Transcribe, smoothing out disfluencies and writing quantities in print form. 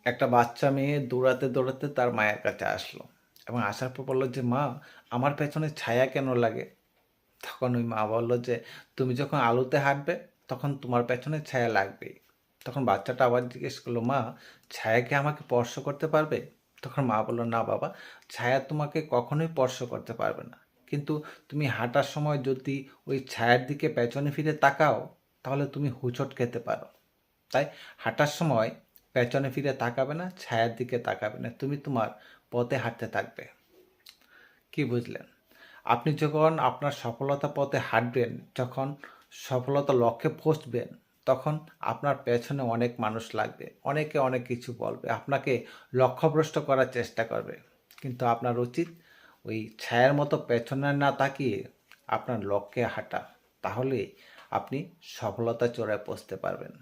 একটা বাচ্চা মেয়ে দৌড়াতে দৌড়াতে তার মায়ের কাছে আসলো এবং আসার পর বললো যে মা, আমার পেছনে ছায়া কেন লাগে? তখন ওই মা বললো যে তুমি যখন আলোতে হাঁটবে তখন তোমার পেছনে ছায়া লাগবেই। তখন বাচ্চাটা আবার জিজ্ঞেস করলো, মা, ছায়া কি আমাকে স্পর্শ করতে পারবে? তখন মা বললো, না বাবা, ছায়া তোমাকে কখনোই স্পর্শ করতে পারবে না, কিন্তু তুমি হাঁটার সময় যদি ওই ছায়ার দিকে পেছনে ফিরে তাকাও তাহলে তুমি হোঁচট খেতে পারো। তাই হাঁটার সময় পেছনে ফিরে তাকাবে না, ছায়ার দিকে তাকাবে না, তুমি তোমার পথে হাঁটতে থাকবে। কি বুঝলেন? আপনি যখন আপনার সফলতা পথে হাঁটবেন, যখন সফলতা লক্ষ্যে পৌঁছবেন, তখন আপনার পেছনে অনেক মানুষ লাগবে, অনেকে অনেক কিছু বলবে, আপনাকে লক্ষ্যভ্রষ্ট করার চেষ্টা করবে, কিন্তু আপনার উচিত ওই ছায়ার মতো পেছনে না তাকিয়ে আপনার লক্ষ্যে হাঁটা। তাহলে আপনি সফলতা চূড়ায় পৌঁছতে পারবেন।